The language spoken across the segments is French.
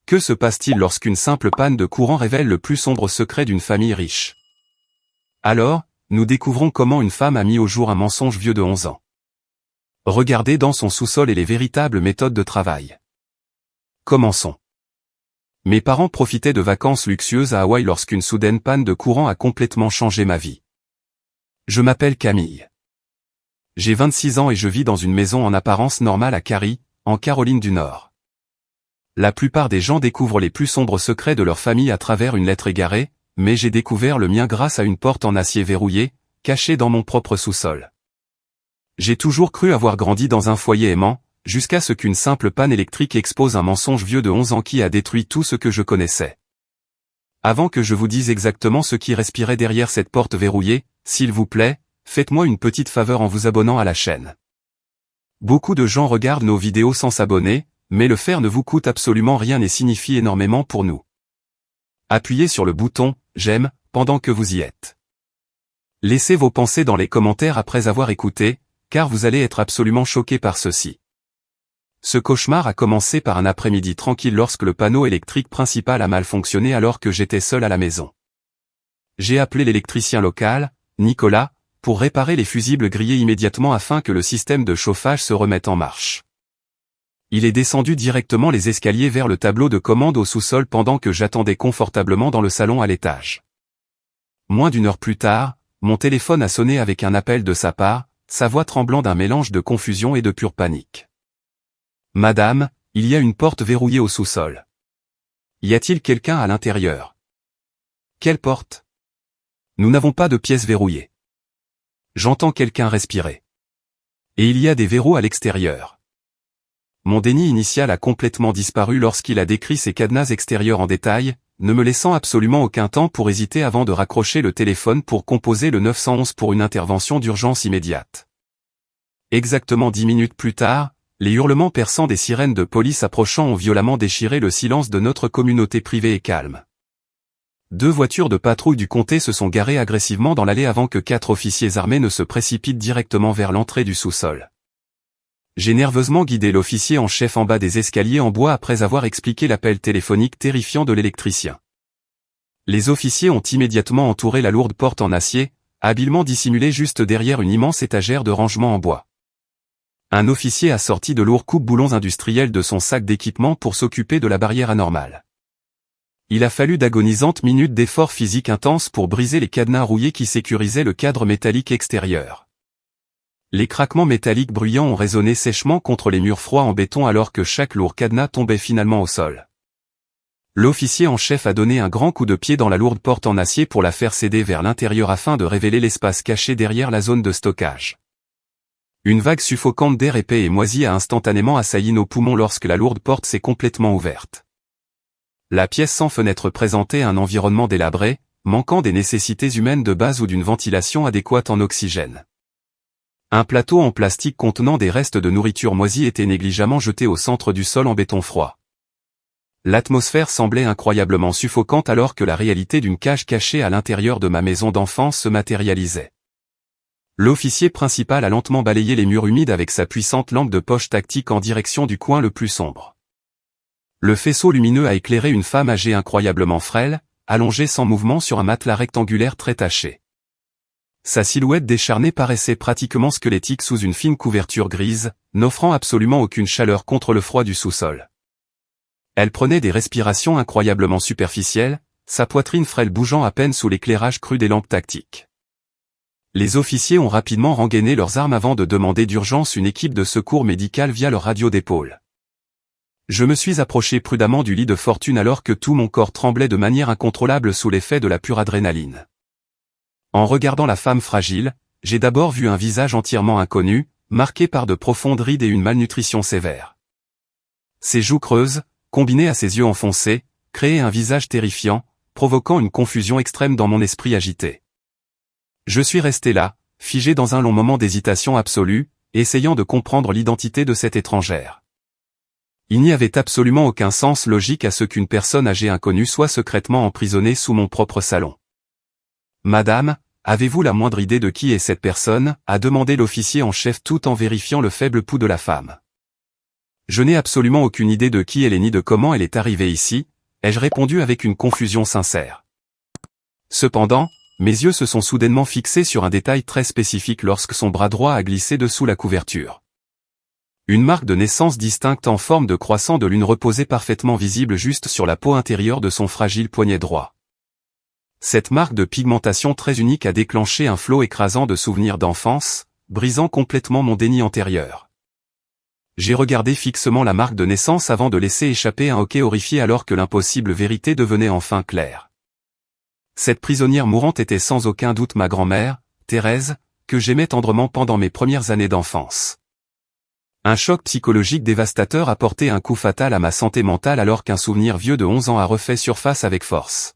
Que se passe-t-il lorsqu'une simple panne de courant révèle le plus sombre secret d'une famille riche? Alors, nous découvrons comment une femme a mis au jour un mensonge vieux de 11 ans. Regardez dans son sous-sol et les véritables méthodes de travail. Commençons. Mes parents profitaient de vacances luxueuses à Hawaï lorsqu'une soudaine panne de courant a complètement changé ma vie. Je m'appelle Camille. J'ai 26 ans et je vis dans une maison en apparence normale à Cary, en Caroline du Nord. La plupart des gens découvrent les plus sombres secrets de leur famille à travers une lettre égarée, mais j'ai découvert le mien grâce à une porte en acier verrouillée, cachée dans mon propre sous-sol. J'ai toujours cru avoir grandi dans un foyer aimant, jusqu'à ce qu'une simple panne électrique expose un mensonge vieux de 11 ans qui a détruit tout ce que je connaissais. Avant que je vous dise exactement ce qui respirait derrière cette porte verrouillée, s'il vous plaît, faites-moi une petite faveur en vous abonnant à la chaîne. Beaucoup de gens regardent nos vidéos sans s'abonner, mais le faire ne vous coûte absolument rien et signifie énormément pour nous. Appuyez sur le bouton « J'aime » pendant que vous y êtes. Laissez vos pensées dans les commentaires après avoir écouté, car vous allez être absolument choqués par ceci. Ce cauchemar a commencé par un après-midi tranquille lorsque le panneau électrique principal a mal fonctionné alors que j'étais seul à la maison. J'ai appelé l'électricien local, Nicolas, pour réparer les fusibles grillés immédiatement afin que le système de chauffage se remette en marche. Il est descendu directement les escaliers vers le tableau de commande au sous-sol pendant que j'attendais confortablement dans le salon à l'étage. Moins d'une heure plus tard, mon téléphone a sonné avec un appel de sa part, sa voix tremblant d'un mélange de confusion et de pure panique. « Madame, il y a une porte verrouillée au sous-sol. Y a-t-il quelqu'un à l'intérieur? » « Quelle porte? Nous n'avons pas de pièces verrouillées. J'entends quelqu'un respirer. Et il y a des verrous à l'extérieur. » Mon déni initial a complètement disparu lorsqu'il a décrit ses cadenas extérieurs en détail, ne me laissant absolument aucun temps pour hésiter avant de raccrocher le téléphone pour composer le 911 pour une intervention d'urgence immédiate. Exactement 10 minutes plus tard, les hurlements perçants des sirènes de police approchant ont violemment déchiré le silence de notre communauté privée et calme. 2 voitures de patrouille du comté se sont garées agressivement dans l'allée avant que 4 officiers armés ne se précipitent directement vers l'entrée du sous-sol. J'ai nerveusement guidé l'officier en chef en bas des escaliers en bois après avoir expliqué l'appel téléphonique terrifiant de l'électricien. Les officiers ont immédiatement entouré la lourde porte en acier, habilement dissimulée juste derrière une immense étagère de rangement en bois. Un officier a sorti de lourds coupe-boulons industriels de son sac d'équipement pour s'occuper de la barrière anormale. Il a fallu d'agonisantes minutes d'efforts physiques intenses pour briser les cadenas rouillés qui sécurisaient le cadre métallique extérieur. Les craquements métalliques bruyants ont résonné sèchement contre les murs froids en béton alors que chaque lourd cadenas tombait finalement au sol. L'officier en chef a donné un grand coup de pied dans la lourde porte en acier pour la faire céder vers l'intérieur afin de révéler l'espace caché derrière la zone de stockage. Une vague suffocante d'air épais et moisi a instantanément assailli nos poumons lorsque la lourde porte s'est complètement ouverte. La pièce sans fenêtre présentait un environnement délabré, manquant des nécessités humaines de base ou d'une ventilation adéquate en oxygène. Un plateau en plastique contenant des restes de nourriture moisie était négligemment jeté au centre du sol en béton froid. L'atmosphère semblait incroyablement suffocante alors que la réalité d'une cage cachée à l'intérieur de ma maison d'enfance se matérialisait. L'officier principal a lentement balayé les murs humides avec sa puissante lampe de poche tactique en direction du coin le plus sombre. Le faisceau lumineux a éclairé une femme âgée incroyablement frêle, allongée sans mouvement sur un matelas rectangulaire très taché. Sa silhouette décharnée paraissait pratiquement squelettique sous une fine couverture grise, n'offrant absolument aucune chaleur contre le froid du sous-sol. Elle prenait des respirations incroyablement superficielles, sa poitrine frêle bougeant à peine sous l'éclairage cru des lampes tactiques. Les officiers ont rapidement rengainé leurs armes avant de demander d'urgence une équipe de secours médical via leur radio d'épaule. Je me suis approché prudemment du lit de fortune alors que tout mon corps tremblait de manière incontrôlable sous l'effet de la pure adrénaline. En regardant la femme fragile, j'ai d'abord vu un visage entièrement inconnu, marqué par de profondes rides et une malnutrition sévère. Ses joues creuses, combinées à ses yeux enfoncés, créaient un visage terrifiant, provoquant une confusion extrême dans mon esprit agité. Je suis resté là, figé dans un long moment d'hésitation absolue, essayant de comprendre l'identité de cette étrangère. Il n'y avait absolument aucun sens logique à ce qu'une personne âgée inconnue soit secrètement emprisonnée sous mon propre salon. « Madame, avez-vous la moindre idée de qui est cette personne ?» a demandé l'officier en chef tout en vérifiant le faible pouls de la femme. Je n'ai absolument aucune idée de qui elle est ni de comment elle est arrivée ici, ai-je répondu avec une confusion sincère. Cependant, mes yeux se sont soudainement fixés sur un détail très spécifique lorsque son bras droit a glissé dessous la couverture. Une marque de naissance distincte en forme de croissant de lune reposait parfaitement visible juste sur la peau intérieure de son fragile poignet droit. Cette marque de pigmentation très unique a déclenché un flot écrasant de souvenirs d'enfance, brisant complètement mon déni antérieur. J'ai regardé fixement la marque de naissance avant de laisser échapper un hoquet horrifié alors que l'impossible vérité devenait enfin claire. Cette prisonnière mourante était sans aucun doute ma grand-mère, Thérèse, que j'aimais tendrement pendant mes premières années d'enfance. Un choc psychologique dévastateur a porté un coup fatal à ma santé mentale alors qu'un souvenir vieux de 11 ans a refait surface avec force.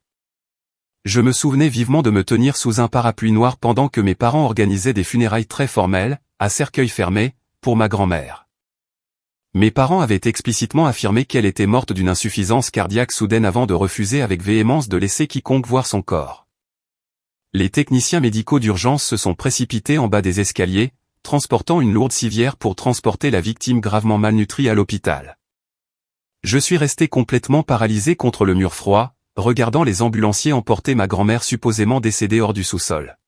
Je me souvenais vivement de me tenir sous un parapluie noir pendant que mes parents organisaient des funérailles très formelles, à cercueil fermé, pour ma grand-mère. Mes parents avaient explicitement affirmé qu'elle était morte d'une insuffisance cardiaque soudaine avant de refuser avec véhémence de laisser quiconque voir son corps. Les techniciens médicaux d'urgence se sont précipités en bas des escaliers, transportant une lourde civière pour transporter la victime gravement malnutrie à l'hôpital. Je suis resté complètement paralysé contre le mur froid, regardant les ambulanciers emporter ma grand-mère supposément décédée hors du sous-sol.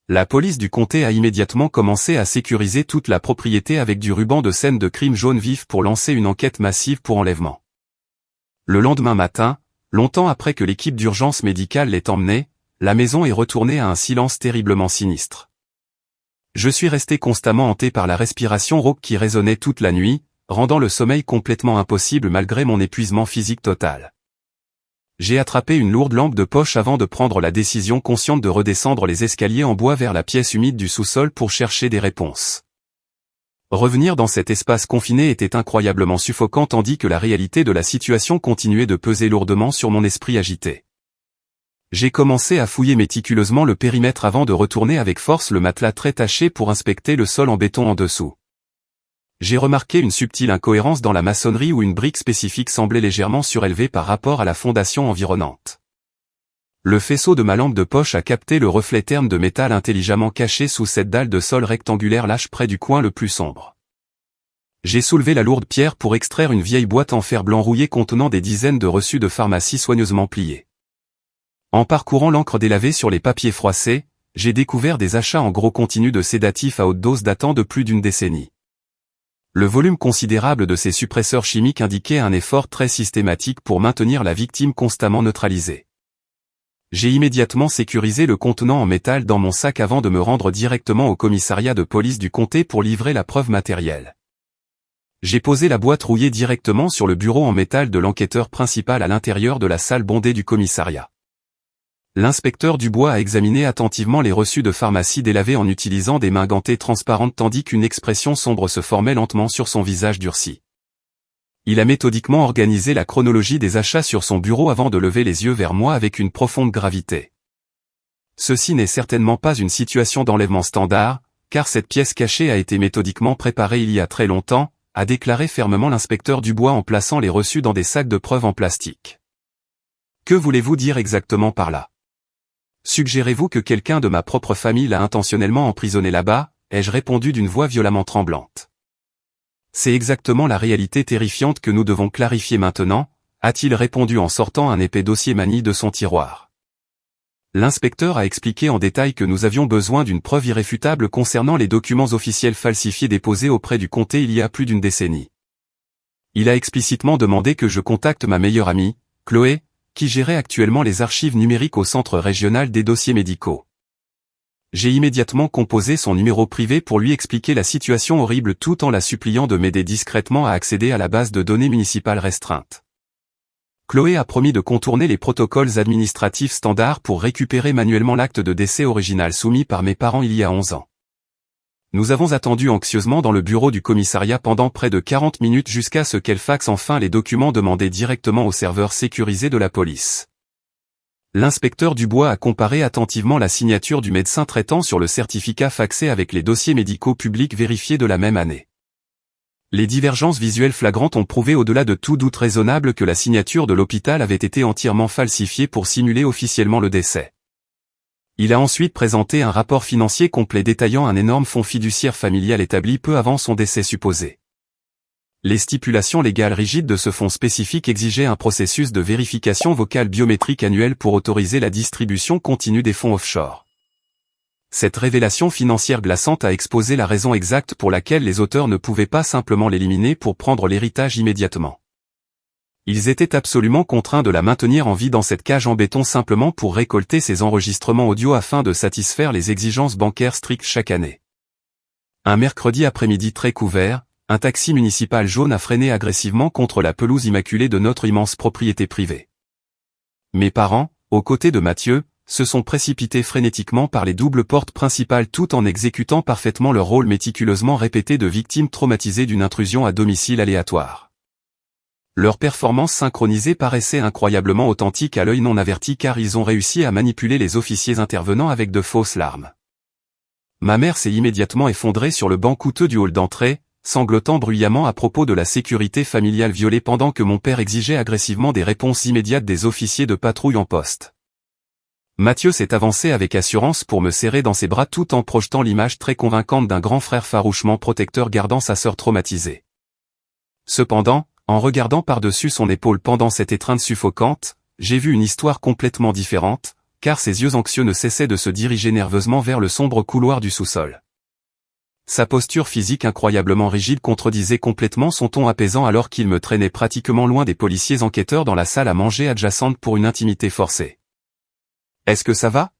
La police du comté a immédiatement commencé à sécuriser toute la propriété avec du ruban de scène de crime jaune vif pour lancer une enquête massive pour enlèvement. Le lendemain matin, longtemps après que l'équipe d'urgence médicale l'ait emmenée, la maison est retournée à un silence terriblement sinistre. Je suis resté constamment hanté par la respiration rauque qui résonnait toute la nuit, rendant le sommeil complètement impossible malgré mon épuisement physique total. J'ai attrapé une lourde lampe de poche avant de prendre la décision consciente de redescendre les escaliers en bois vers la pièce humide du sous-sol pour chercher des réponses. Revenir dans cet espace confiné était incroyablement suffocant tandis que la réalité de la situation continuait de peser lourdement sur mon esprit agité. J'ai commencé à fouiller méticuleusement le périmètre avant de retourner avec force le matelas très taché pour inspecter le sol en béton en dessous. J'ai remarqué une subtile incohérence dans la maçonnerie où une brique spécifique semblait légèrement surélevée par rapport à la fondation environnante. Le faisceau de ma lampe de poche a capté le reflet terne de métal intelligemment caché sous cette dalle de sol rectangulaire lâche près du coin le plus sombre. J'ai soulevé la lourde pierre pour extraire une vieille boîte en fer blanc rouillé contenant des dizaines de reçus de pharmacie soigneusement pliés. En parcourant l'encre délavée sur les papiers froissés, j'ai découvert des achats en gros continu de sédatifs à haute dose datant de plus d'une décennie. Le volume considérable de ces suppresseurs chimiques indiquait un effort très systématique pour maintenir la victime constamment neutralisée. J'ai immédiatement sécurisé le contenant en métal dans mon sac avant de me rendre directement au commissariat de police du comté pour livrer la preuve matérielle. J'ai posé la boîte rouillée directement sur le bureau en métal de l'enquêteur principal à l'intérieur de la salle bondée du commissariat. L'inspecteur Dubois a examiné attentivement les reçus de pharmacie délavés en utilisant des mains gantées transparentes tandis qu'une expression sombre se formait lentement sur son visage durci. Il a méthodiquement organisé la chronologie des achats sur son bureau avant de lever les yeux vers moi avec une profonde gravité. Ceci n'est certainement pas une situation d'enlèvement standard, car cette pièce cachée a été méthodiquement préparée il y a très longtemps, a déclaré fermement l'inspecteur Dubois en plaçant les reçus dans des sacs de preuves en plastique. Que voulez-vous dire exactement par là ? Suggérez-vous que quelqu'un de ma propre famille l'a intentionnellement emprisonné là-bas, ai-je répondu d'une voix violemment tremblante. C'est exactement la réalité terrifiante que nous devons clarifier maintenant, a-t-il répondu en sortant un épais dossier manie de son tiroir. L'inspecteur a expliqué en détail que nous avions besoin d'une preuve irréfutable concernant les documents officiels falsifiés déposés auprès du comté il y a plus d'une décennie. Il a explicitement demandé que je contacte ma meilleure amie, Chloé, qui gérait actuellement les archives numériques au Centre régional des dossiers médicaux. J'ai immédiatement composé son numéro privé pour lui expliquer la situation horrible tout en la suppliant de m'aider discrètement à accéder à la base de données municipale restreinte. Chloé a promis de contourner les protocoles administratifs standards pour récupérer manuellement l'acte de décès original soumis par mes parents il y a 11 ans. Nous avons attendu anxieusement dans le bureau du commissariat pendant près de 40 minutes jusqu'à ce qu'elle faxe enfin les documents demandés directement au serveur sécurisé de la police. L'inspecteur Dubois a comparé attentivement la signature du médecin traitant sur le certificat faxé avec les dossiers médicaux publics vérifiés de la même année. Les divergences visuelles flagrantes ont prouvé au-delà de tout doute raisonnable que la signature de l'hôpital avait été entièrement falsifiée pour simuler officiellement le décès. Il a ensuite présenté un rapport financier complet détaillant un énorme fonds fiduciaire familial établi peu avant son décès supposé. Les stipulations légales rigides de ce fonds spécifique exigeaient un processus de vérification vocale biométrique annuel pour autoriser la distribution continue des fonds offshore. Cette révélation financière glaçante a exposé la raison exacte pour laquelle les auteurs ne pouvaient pas simplement l'éliminer pour prendre l'héritage immédiatement. Ils étaient absolument contraints de la maintenir en vie dans cette cage en béton simplement pour récolter ces enregistrements audio afin de satisfaire les exigences bancaires strictes chaque année. Un mercredi après-midi très couvert, un taxi municipal jaune a freiné agressivement contre la pelouse immaculée de notre immense propriété privée. Mes parents, aux côtés de Mathieu, se sont précipités frénétiquement par les doubles portes principales tout en exécutant parfaitement leur rôle méticuleusement répété de victimes traumatisées d'une intrusion à domicile aléatoire. Leur performance synchronisée paraissait incroyablement authentique à l'œil non averti car ils ont réussi à manipuler les officiers intervenants avec de fausses larmes. Ma mère s'est immédiatement effondrée sur le banc coûteux du hall d'entrée, sanglotant bruyamment à propos de la sécurité familiale violée pendant que mon père exigeait agressivement des réponses immédiates des officiers de patrouille en poste. Mathieu s'est avancé avec assurance pour me serrer dans ses bras tout en projetant l'image très convaincante d'un grand frère farouchement protecteur gardant sa sœur traumatisée. Cependant, en regardant par-dessus son épaule pendant cette étreinte suffocante, j'ai vu une histoire complètement différente, car ses yeux anxieux ne cessaient de se diriger nerveusement vers le sombre couloir du sous-sol. Sa posture physique incroyablement rigide contredisait complètement son ton apaisant alors qu'il me traînait pratiquement loin des policiers enquêteurs dans la salle à manger adjacente pour une intimité forcée. « Est-ce que ça va ?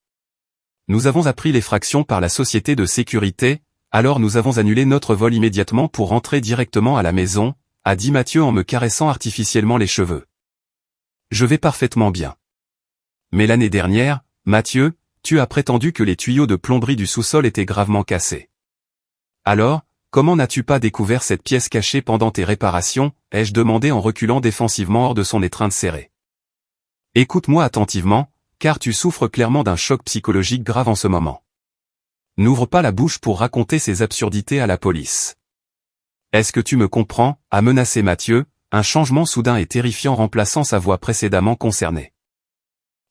Nous avons appris l'effraction par la société de sécurité, alors nous avons annulé notre vol immédiatement pour rentrer directement à la maison, a dit Mathieu en me caressant artificiellement les cheveux. Je vais parfaitement bien. Mais l'année dernière, Mathieu, tu as prétendu que les tuyaux de plomberie du sous-sol étaient gravement cassés. Alors, comment n'as-tu pas découvert cette pièce cachée pendant tes réparations, ai-je demandé en reculant défensivement hors de son étreinte serrée. Écoute-moi attentivement, car tu souffres clairement d'un choc psychologique grave en ce moment. N'ouvre pas la bouche pour raconter ces absurdités à la police. Est-ce que tu me comprends, a menacé Mathieu, un changement soudain et terrifiant remplaçant sa voix précédemment concernée.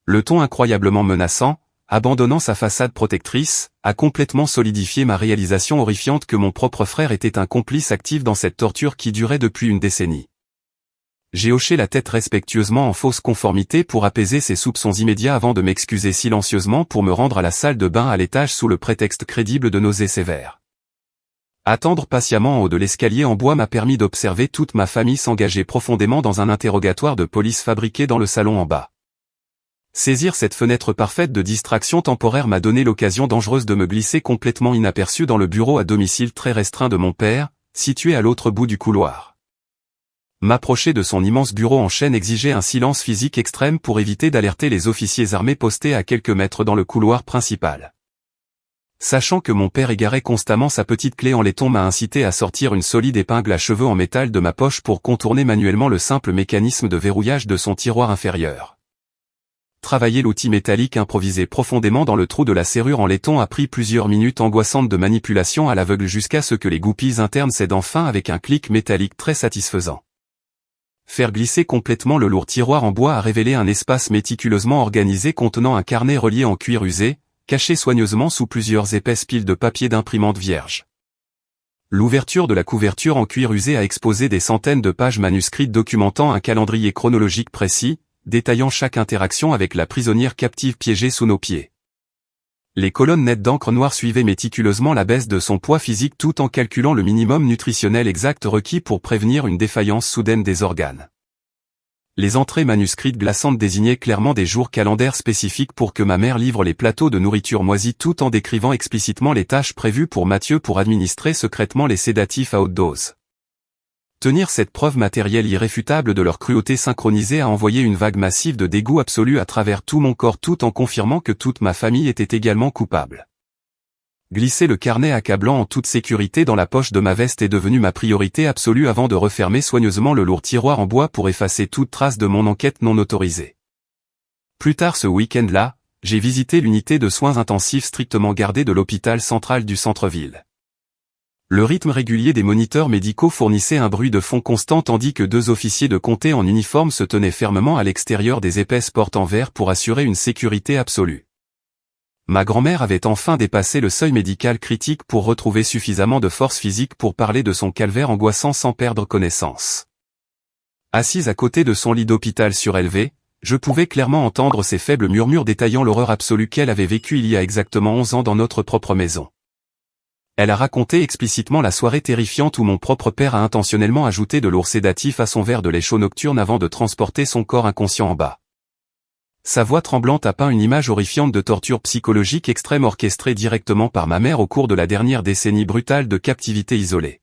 Le ton incroyablement menaçant, abandonnant sa façade protectrice, a complètement solidifié ma réalisation horrifiante que mon propre frère était un complice actif dans cette torture qui durait depuis une décennie. J'ai hoché la tête respectueusement en fausse conformité pour apaiser ses soupçons immédiats avant de m'excuser silencieusement pour me rendre à la salle de bain à l'étage sous le prétexte crédible de nausées sévères. Attendre patiemment en haut de l'escalier en bois m'a permis d'observer toute ma famille s'engager profondément dans un interrogatoire de police fabriqué dans le salon en bas. Saisir cette fenêtre parfaite de distraction temporaire m'a donné l'occasion dangereuse de me glisser complètement inaperçu dans le bureau à domicile très restreint de mon père, situé à l'autre bout du couloir. M'approcher de son immense bureau en chêne exigeait un silence physique extrême pour éviter d'alerter les officiers armés postés à quelques mètres dans le couloir principal. Sachant que mon père égarait constamment sa petite clé en laiton m'a incité à sortir une solide épingle à cheveux en métal de ma poche pour contourner manuellement le simple mécanisme de verrouillage de son tiroir inférieur. Travailler l'outil métallique improvisé profondément dans le trou de la serrure en laiton a pris plusieurs minutes angoissantes de manipulation à l'aveugle jusqu'à ce que les goupilles internes cèdent enfin avec un clic métallique très satisfaisant. Faire glisser complètement le lourd tiroir en bois a révélé un espace méticuleusement organisé contenant un carnet relié en cuir usé, caché soigneusement sous plusieurs épaisses piles de papier d'imprimante vierge. L'ouverture de la couverture en cuir usé a exposé des centaines de pages manuscrites documentant un calendrier chronologique précis, détaillant chaque interaction avec la prisonnière captive piégée sous nos pieds. Les colonnes nettes d'encre noire suivaient méticuleusement la baisse de son poids physique tout en calculant le minimum nutritionnel exact requis pour prévenir une défaillance soudaine des organes. Les entrées manuscrites glaçantes désignaient clairement des jours calendaires spécifiques pour que ma mère livre les plateaux de nourriture moisie tout en décrivant explicitement les tâches prévues pour Mathieu pour administrer secrètement les sédatifs à haute dose. Tenir cette preuve matérielle irréfutable de leur cruauté synchronisée a envoyé une vague massive de dégoût absolu à travers tout mon corps tout en confirmant que toute ma famille était également coupable. Glisser le carnet accablant en toute sécurité dans la poche de ma veste est devenu ma priorité absolue avant de refermer soigneusement le lourd tiroir en bois pour effacer toute trace de mon enquête non autorisée. Plus tard ce week-end-là, j'ai visité l'unité de soins intensifs strictement gardée de l'hôpital central du centre-ville. Le rythme régulier des moniteurs médicaux fournissait un bruit de fond constant tandis que 2 officiers de comté en uniforme se tenaient fermement à l'extérieur des épaisses portes en verre pour assurer une sécurité absolue. Ma grand-mère avait enfin dépassé le seuil médical critique pour retrouver suffisamment de force physique pour parler de son calvaire angoissant sans perdre connaissance. Assise à côté de son lit d'hôpital surélevé, je pouvais clairement entendre ses faibles murmures détaillant l'horreur absolue qu'elle avait vécue il y a exactement 11 ans dans notre propre maison. Elle a raconté explicitement la soirée terrifiante où mon propre père a intentionnellement ajouté de lourds sédatifs à son verre de lait chaud nocturne avant de transporter son corps inconscient en bas. Sa voix tremblante a peint une image horrifiante de torture psychologique extrême orchestrée directement par ma mère au cours de la dernière décennie brutale de captivité isolée.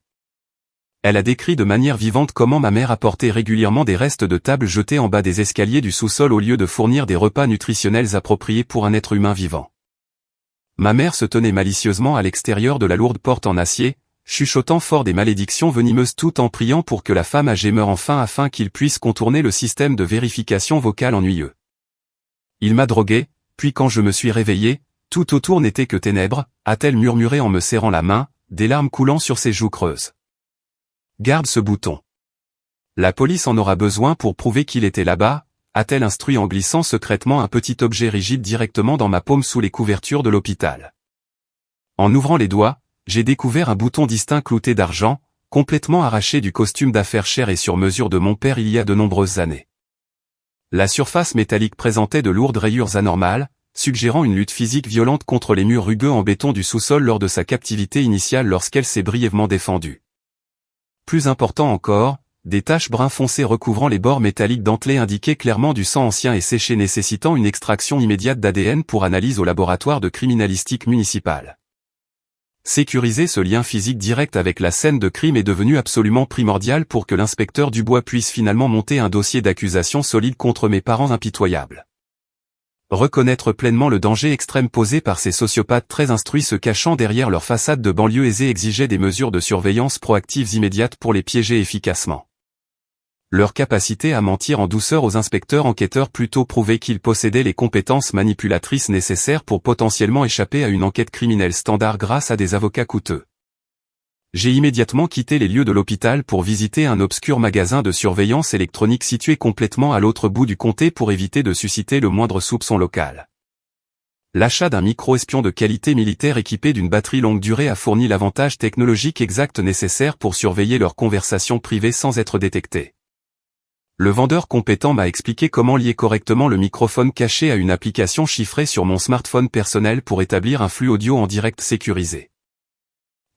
Elle a décrit de manière vivante comment ma mère apportait régulièrement des restes de table jetés en bas des escaliers du sous-sol au lieu de fournir des repas nutritionnels appropriés pour un être humain vivant. Ma mère se tenait malicieusement à l'extérieur de la lourde porte en acier, chuchotant fort des malédictions venimeuses tout en priant pour que la femme âgée meure enfin afin qu'il puisse contourner le système de vérification vocale ennuyeux. Il m'a drogué, puis quand je me suis réveillé, tout autour n'était que ténèbres, a-t-elle murmuré en me serrant la main, des larmes coulant sur ses joues creuses. Garde ce bouton. La police en aura besoin pour prouver qu'il était là-bas, a-t-elle instruit en glissant secrètement un petit objet rigide directement dans ma paume sous les couvertures de l'hôpital. En ouvrant les doigts, j'ai découvert un bouton distinct clouté d'argent, complètement arraché du costume d'affaires cher et sur mesure de mon père il y a de nombreuses années. La surface métallique présentait de lourdes rayures anormales, suggérant une lutte physique violente contre les murs rugueux en béton du sous-sol lors de sa captivité initiale lorsqu'elle s'est brièvement défendue. Plus important encore, des taches brun foncé recouvrant les bords métalliques dentelés indiquaient clairement du sang ancien et séché nécessitant une extraction immédiate d'ADN pour analyse au laboratoire de criminalistique municipale. Sécuriser ce lien physique direct avec la scène de crime est devenu absolument primordial pour que l'inspecteur Dubois puisse finalement monter un dossier d'accusation solide contre mes parents impitoyables. Reconnaître pleinement le danger extrême posé par ces sociopathes très instruits se cachant derrière leur façade de banlieue aisée exigeait des mesures de surveillance proactives immédiates pour les piéger efficacement. Leur capacité à mentir en douceur aux inspecteurs enquêteurs plutôt prouvait qu'ils possédaient les compétences manipulatrices nécessaires pour potentiellement échapper à une enquête criminelle standard grâce à des avocats coûteux. J'ai immédiatement quitté les lieux de l'hôpital pour visiter un obscur magasin de surveillance électronique situé complètement à l'autre bout du comté pour éviter de susciter le moindre soupçon local. L'achat d'un micro-espion de qualité militaire équipé d'une batterie longue durée a fourni l'avantage technologique exact nécessaire pour surveiller leurs conversations privées sans être détectées. Le vendeur compétent m'a expliqué comment lier correctement le microphone caché à une application chiffrée sur mon smartphone personnel pour établir un flux audio en direct sécurisé.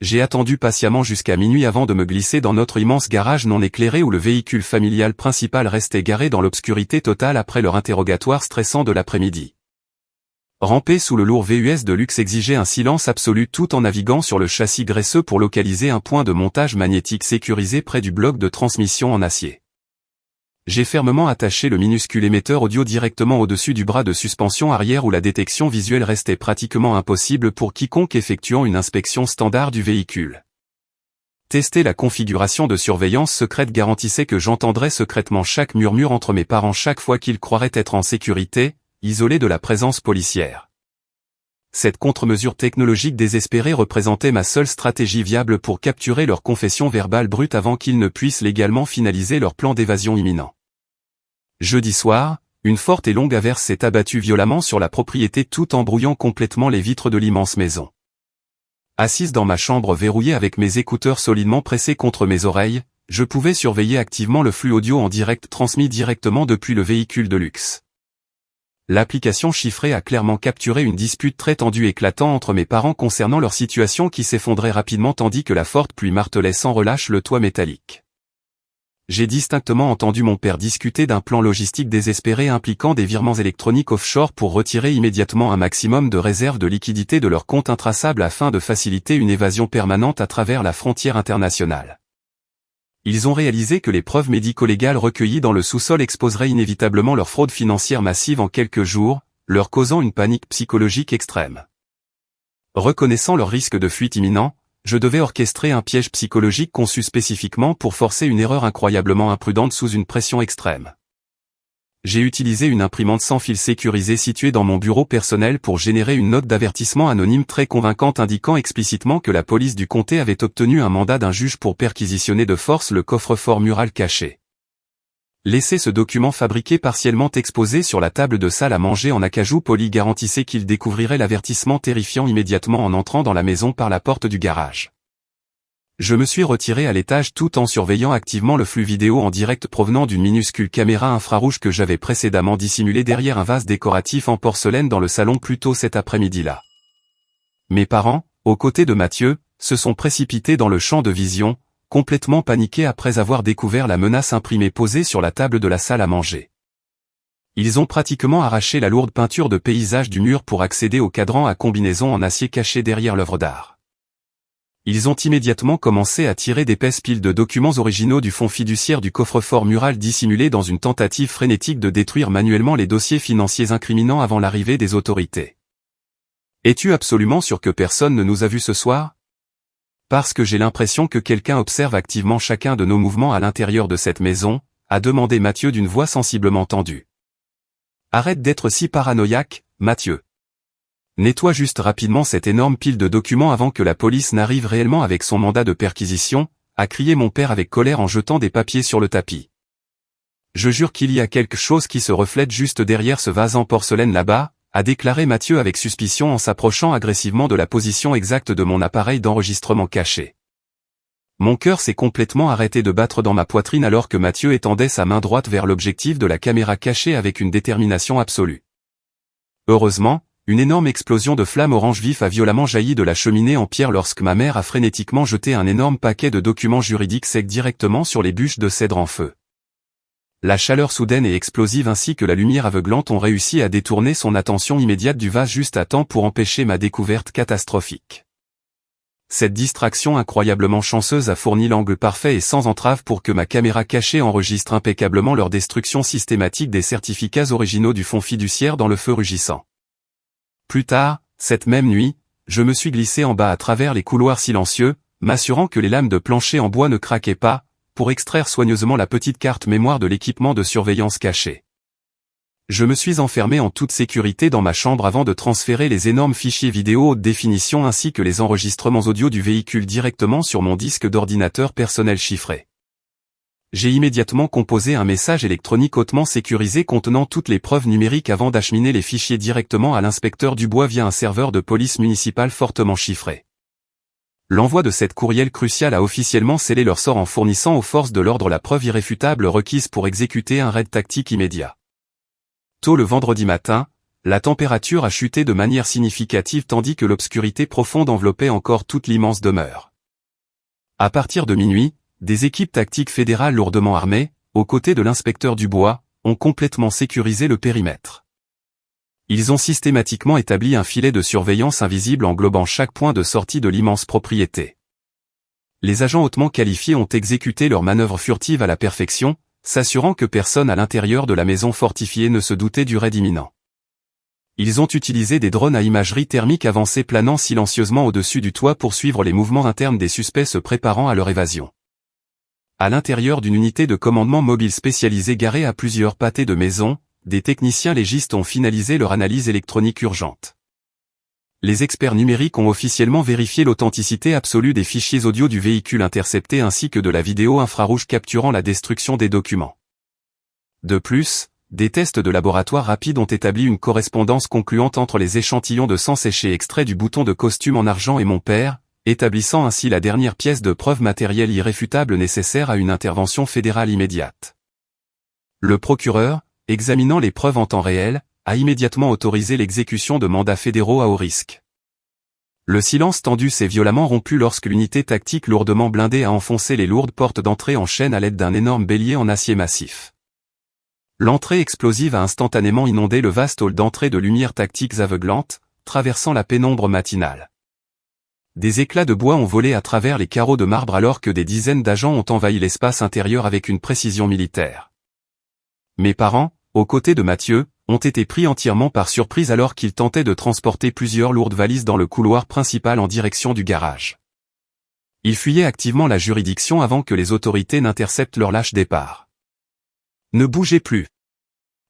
J'ai attendu patiemment jusqu'à minuit avant de me glisser dans notre immense garage non éclairé où le véhicule familial principal restait garé dans l'obscurité totale après leur interrogatoire stressant de l'après-midi. Ramper sous le lourd VUS de luxe exigeait un silence absolu tout en naviguant sur le châssis graisseux pour localiser un point de montage magnétique sécurisé près du bloc de transmission en acier. J'ai fermement attaché le minuscule émetteur audio directement au-dessus du bras de suspension arrière où la détection visuelle restait pratiquement impossible pour quiconque effectuant une inspection standard du véhicule. Tester la configuration de surveillance secrète garantissait que j'entendrais secrètement chaque murmure entre mes parents chaque fois qu'ils croiraient être en sécurité, isolés de la présence policière. Cette contre-mesure technologique désespérée représentait ma seule stratégie viable pour capturer leur confession verbale brute avant qu'ils ne puissent légalement finaliser leur plan d'évasion imminent. Jeudi soir, une forte et longue averse s'est abattue violemment sur la propriété tout en brouillant complètement les vitres de l'immense maison. Assise dans ma chambre verrouillée avec mes écouteurs solidement pressés contre mes oreilles, je pouvais surveiller activement le flux audio en direct transmis directement depuis le véhicule de luxe. L'application chiffrée a clairement capturé une dispute très tendue éclatant entre mes parents concernant leur situation qui s'effondrait rapidement tandis que la forte pluie martelait sans relâche le toit métallique. J'ai distinctement entendu mon père discuter d'un plan logistique désespéré impliquant des virements électroniques offshore pour retirer immédiatement un maximum de réserves de liquidités de leur compte intraçable afin de faciliter une évasion permanente à travers la frontière internationale. Ils ont réalisé que les preuves médico-légales recueillies dans le sous-sol exposeraient inévitablement leur fraude financière massive en quelques jours, leur causant une panique psychologique extrême. Reconnaissant leur risque de fuite imminent, je devais orchestrer un piège psychologique conçu spécifiquement pour forcer une erreur incroyablement imprudente sous une pression extrême. J'ai utilisé une imprimante sans fil sécurisée située dans mon bureau personnel pour générer une note d'avertissement anonyme très convaincante indiquant explicitement que la police du comté avait obtenu un mandat d'un juge pour perquisitionner de force le coffre-fort mural caché. Laisser ce document fabriqué partiellement exposé sur la table de salle à manger en acajou poli garantissait qu'il découvrirait l'avertissement terrifiant immédiatement en entrant dans la maison par la porte du garage. Je me suis retiré à l'étage tout en surveillant activement le flux vidéo en direct provenant d'une minuscule caméra infrarouge que j'avais précédemment dissimulée derrière un vase décoratif en porcelaine dans le salon plus tôt cet après-midi-là. Mes parents, aux côtés de Mathieu, se sont précipités dans le champ de vision, complètement paniqués après avoir découvert la menace imprimée posée sur la table de la salle à manger. Ils ont pratiquement arraché la lourde peinture de paysage du mur pour accéder au cadran à combinaison en acier caché derrière l'œuvre d'art. Ils ont immédiatement commencé à tirer d'épaisses piles de documents originaux du fond fiduciaire du coffre-fort mural dissimulé dans une tentative frénétique de détruire manuellement les dossiers financiers incriminants avant l'arrivée des autorités. Es-tu absolument sûr que personne ne nous a vus ce soir ? Parce que j'ai l'impression que quelqu'un observe activement chacun de nos mouvements à l'intérieur de cette maison, a demandé Mathieu d'une voix sensiblement tendue. Arrête d'être si paranoïaque, Mathieu. Nettoie juste rapidement cette énorme pile de documents avant que la police n'arrive réellement avec son mandat de perquisition, a crié mon père avec colère en jetant des papiers sur le tapis. Je jure qu'il y a quelque chose qui se reflète juste derrière ce vase en porcelaine là-bas, a déclaré Mathieu avec suspicion en s'approchant agressivement de la position exacte de mon appareil d'enregistrement caché. Mon cœur s'est complètement arrêté de battre dans ma poitrine alors que Mathieu étendait sa main droite vers l'objectif de la caméra cachée avec une détermination absolue. Heureusement, une énorme explosion de flammes orange vif a violemment jailli de la cheminée en pierre lorsque ma mère a frénétiquement jeté un énorme paquet de documents juridiques secs directement sur les bûches de cèdre en feu. La chaleur soudaine et explosive ainsi que la lumière aveuglante ont réussi à détourner son attention immédiate du vase juste à temps pour empêcher ma découverte catastrophique. Cette distraction incroyablement chanceuse a fourni l'angle parfait et sans entrave pour que ma caméra cachée enregistre impeccablement leur destruction systématique des certificats originaux du fonds fiduciaire dans le feu rugissant. Plus tard, cette même nuit, je me suis glissé en bas à travers les couloirs silencieux, m'assurant que les lames de plancher en bois ne craquaient pas, pour extraire soigneusement la petite carte mémoire de l'équipement de surveillance caché. Je me suis enfermé en toute sécurité dans ma chambre avant de transférer les énormes fichiers vidéo haute définition ainsi que les enregistrements audio du véhicule directement sur mon disque d'ordinateur personnel chiffré. J'ai immédiatement composé un message électronique hautement sécurisé contenant toutes les preuves numériques avant d'acheminer les fichiers directement à l'inspecteur Dubois via un serveur de police municipale fortement chiffré. L'envoi de cette courriel cruciale a officiellement scellé leur sort en fournissant aux forces de l'ordre la preuve irréfutable requise pour exécuter un raid tactique immédiat. Tôt le vendredi matin, la température a chuté de manière significative tandis que l'obscurité profonde enveloppait encore toute l'immense demeure. À partir de minuit, des équipes tactiques fédérales lourdement armées, aux côtés de l'inspecteur Dubois, ont complètement sécurisé le périmètre. Ils ont systématiquement établi un filet de surveillance invisible englobant chaque point de sortie de l'immense propriété. Les agents hautement qualifiés ont exécuté leurs manœuvres furtives à la perfection, s'assurant que personne à l'intérieur de la maison fortifiée ne se doutait du raid imminent. Ils ont utilisé des drones à imagerie thermique avancés planant silencieusement au-dessus du toit pour suivre les mouvements internes des suspects se préparant à leur évasion. À l'intérieur d'une unité de commandement mobile spécialisée garée à plusieurs pâtés de maison, des techniciens légistes ont finalisé leur analyse électronique urgente. Les experts numériques ont officiellement vérifié l'authenticité absolue des fichiers audio du véhicule intercepté ainsi que de la vidéo infrarouge capturant la destruction des documents. De plus, des tests de laboratoire rapides ont établi une correspondance concluante entre les échantillons de sang séché extraits du bouton de costume en argent et mon père, établissant ainsi la dernière pièce de preuve matérielle irréfutable nécessaire à une intervention fédérale immédiate. Le procureur, examinant les preuves en temps réel, a immédiatement autorisé l'exécution de mandats fédéraux à haut risque. Le silence tendu s'est violemment rompu lorsque l'unité tactique lourdement blindée a enfoncé les lourdes portes d'entrée en chaîne à l'aide d'un énorme bélier en acier massif. L'entrée explosive a instantanément inondé le vaste hall d'entrée de lumières tactiques aveuglantes, traversant la pénombre matinale. Des éclats de bois ont volé à travers les carreaux de marbre alors que des dizaines d'agents ont envahi l'espace intérieur avec une précision militaire. Mes parents, aux côtés de Mathieu, ont été pris entièrement par surprise alors qu'ils tentaient de transporter plusieurs lourdes valises dans le couloir principal en direction du garage. Ils fuyaient activement la juridiction avant que les autorités n'interceptent leur lâche départ. Ne bougez plus.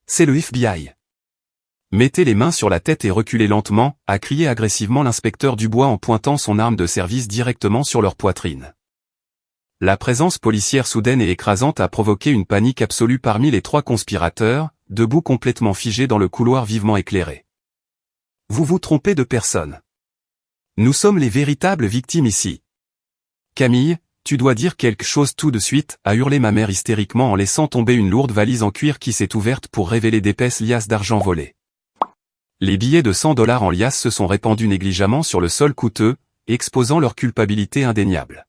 C'est le FBI. Mettez les mains sur la tête et reculez lentement, a crié agressivement l'inspecteur Dubois en pointant son arme de service directement sur leur poitrine. La présence policière soudaine et écrasante a provoqué une panique absolue parmi les 3 conspirateurs, debout complètement figés dans le couloir vivement éclairé. Vous vous trompez de personne. Nous sommes les véritables victimes ici. Camille, tu dois dire quelque chose tout de suite, a hurlé ma mère hystériquement en laissant tomber une lourde valise en cuir qui s'est ouverte pour révéler d'épaisses liasses d'argent volées. Les billets de $100 en liasses se sont répandus négligemment sur le sol coûteux, exposant leur culpabilité indéniable.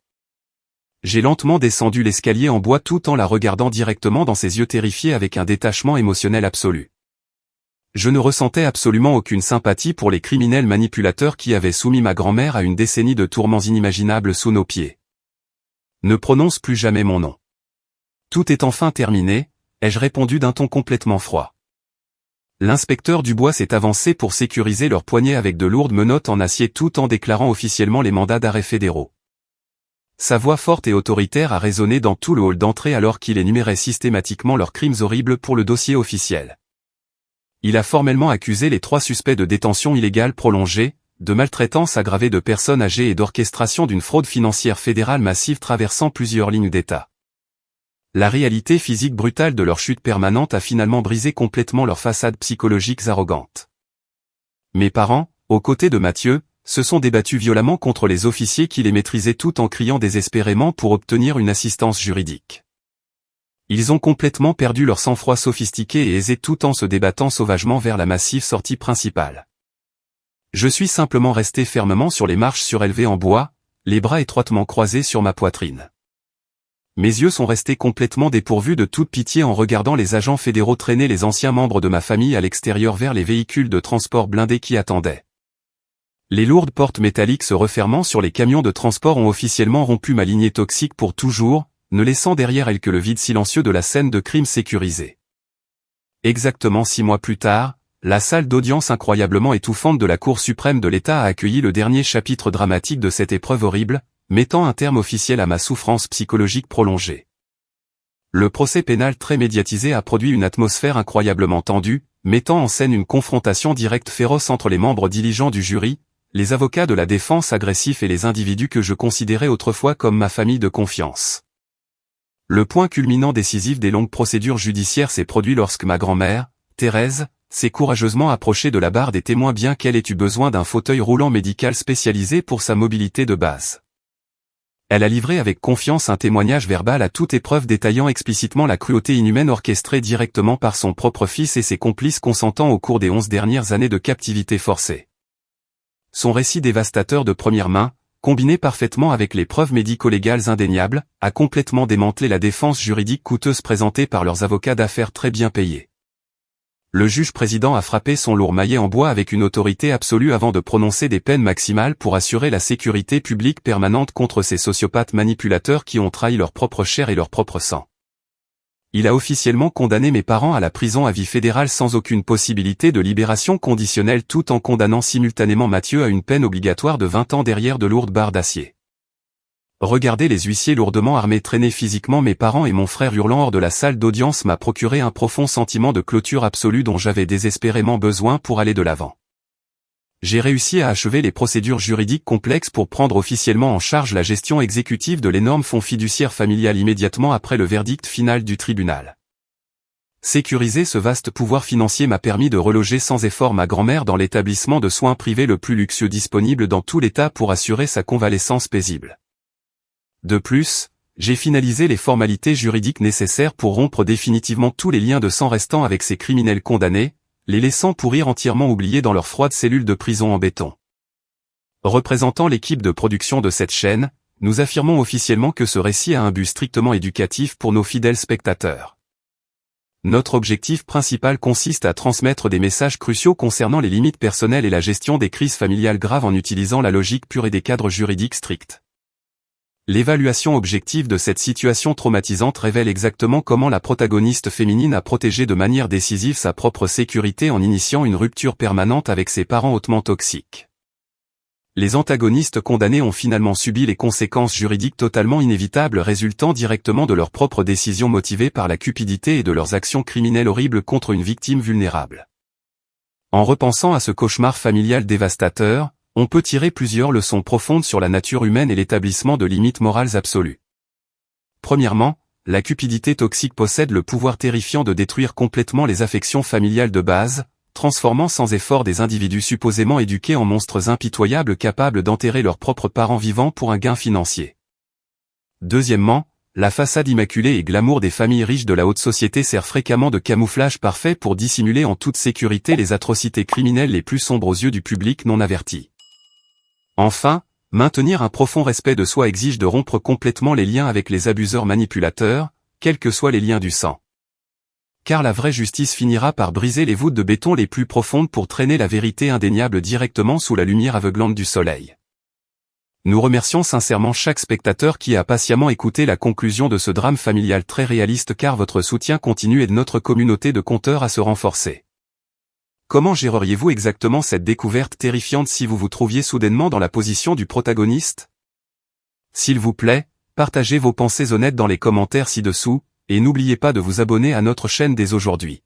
J'ai lentement descendu l'escalier en bois tout en la regardant directement dans ses yeux terrifiés avec un détachement émotionnel absolu. Je ne ressentais absolument aucune sympathie pour les criminels manipulateurs qui avaient soumis ma grand-mère à une décennie de tourments inimaginables sous nos pieds. Ne prononce plus jamais mon nom. Tout est enfin terminé, ai-je répondu d'un ton complètement froid. L'inspecteur Dubois s'est avancé pour sécuriser leurs poignets avec de lourdes menottes en acier tout en déclarant officiellement les mandats d'arrêt fédéraux. Sa voix forte et autoritaire a résonné dans tout le hall d'entrée alors qu'il énumérait systématiquement leurs crimes horribles pour le dossier officiel. Il a formellement accusé les 3 suspects de détention illégale prolongée, de maltraitance aggravée de personnes âgées et d'orchestration d'une fraude financière fédérale massive traversant plusieurs lignes d'État. La réalité physique brutale de leur chute permanente a finalement brisé complètement leurs façades psychologiques arrogantes. Mes parents, aux côtés de Mathieu, se sont débattus violemment contre les officiers qui les maîtrisaient tout en criant désespérément pour obtenir une assistance juridique. Ils ont complètement perdu leur sang-froid sophistiqué et aisé tout en se débattant sauvagement vers la massive sortie principale. Je suis simplement resté fermement sur les marches surélevées en bois, les bras étroitement croisés sur ma poitrine. Mes yeux sont restés complètement dépourvus de toute pitié en regardant les agents fédéraux traîner les anciens membres de ma famille à l'extérieur vers les véhicules de transport blindés qui attendaient. Les lourdes portes métalliques se refermant sur les camions de transport ont officiellement rompu ma lignée toxique pour toujours, ne laissant derrière elle que le vide silencieux de la scène de crime sécurisée. Exactement 6 mois plus tard, la salle d'audience incroyablement étouffante de la Cour suprême de l'État a accueilli le dernier chapitre dramatique de cette épreuve horrible, mettant un terme officiel à ma souffrance psychologique prolongée. Le procès pénal très médiatisé a produit une atmosphère incroyablement tendue, mettant en scène une confrontation directe féroce entre les membres diligents du jury, les avocats de la défense agressifs et les individus que je considérais autrefois comme ma famille de confiance. Le point culminant décisif des longues procédures judiciaires s'est produit lorsque ma grand-mère, Thérèse, s'est courageusement approchée de la barre des témoins bien qu'elle ait eu besoin d'un fauteuil roulant médical spécialisé pour sa mobilité de base. Elle a livré avec confiance un témoignage verbal à toute épreuve détaillant explicitement la cruauté inhumaine orchestrée directement par son propre fils et ses complices consentants au cours des 11 dernières années de captivité forcée. Son récit dévastateur de première main, combiné parfaitement avec les preuves médico-légales indéniables, a complètement démantelé la défense juridique coûteuse présentée par leurs avocats d'affaires très bien payés. Le juge-président a frappé son lourd maillet en bois avec une autorité absolue avant de prononcer des peines maximales pour assurer la sécurité publique permanente contre ces sociopathes manipulateurs qui ont trahi leur propre chair et leur propre sang. Il a officiellement condamné mes parents à la prison à vie fédérale sans aucune possibilité de libération conditionnelle tout en condamnant simultanément Mathieu à une peine obligatoire de 20 ans derrière de lourdes barres d'acier. Regarder les huissiers lourdement armés traîner physiquement mes parents et mon frère hurlant hors de la salle d'audience m'a procuré un profond sentiment de clôture absolue dont j'avais désespérément besoin pour aller de l'avant. J'ai réussi à achever les procédures juridiques complexes pour prendre officiellement en charge la gestion exécutive de l'énorme fonds fiduciaire familial immédiatement après le verdict final du tribunal. Sécuriser ce vaste pouvoir financier m'a permis de reloger sans effort ma grand-mère dans l'établissement de soins privés le plus luxueux disponible dans tout l'État pour assurer sa convalescence paisible. De plus, j'ai finalisé les formalités juridiques nécessaires pour rompre définitivement tous les liens de sang restants avec ces criminels condamnés, les laissant pourrir entièrement oubliés dans leurs froides cellules de prison en béton. Représentant l'équipe de production de cette chaîne, nous affirmons officiellement que ce récit a un but strictement éducatif pour nos fidèles spectateurs. Notre objectif principal consiste à transmettre des messages cruciaux concernant les limites personnelles et la gestion des crises familiales graves en utilisant la logique pure et des cadres juridiques stricts. L'évaluation objective de cette situation traumatisante révèle exactement comment la protagoniste féminine a protégé de manière décisive sa propre sécurité en initiant une rupture permanente avec ses parents hautement toxiques. Les antagonistes condamnés ont finalement subi les conséquences juridiques totalement inévitables résultant directement de leurs propres décisions motivées par la cupidité et de leurs actions criminelles horribles contre une victime vulnérable. En repensant à ce cauchemar familial dévastateur, on peut tirer plusieurs leçons profondes sur la nature humaine et l'établissement de limites morales absolues. Premièrement, la cupidité toxique possède le pouvoir terrifiant de détruire complètement les affections familiales de base, transformant sans effort des individus supposément éduqués en monstres impitoyables capables d'enterrer leurs propres parents vivants pour un gain financier. Deuxièmement, la façade immaculée et glamour des familles riches de la haute société sert fréquemment de camouflage parfait pour dissimuler en toute sécurité les atrocités criminelles les plus sombres aux yeux du public non averti. Enfin, maintenir un profond respect de soi exige de rompre complètement les liens avec les abuseurs manipulateurs, quels que soient les liens du sang. Car la vraie justice finira par briser les voûtes de béton les plus profondes pour traîner la vérité indéniable directement sous la lumière aveuglante du soleil. Nous remercions sincèrement chaque spectateur qui a patiemment écouté la conclusion de ce drame familial très réaliste car votre soutien continu aide notre communauté de conteurs à se renforcer. Comment géreriez-vous exactement cette découverte terrifiante si vous vous trouviez soudainement dans la position du protagoniste? S'il vous plaît, partagez vos pensées honnêtes dans les commentaires ci-dessous, et n'oubliez pas de vous abonner à notre chaîne dès aujourd'hui.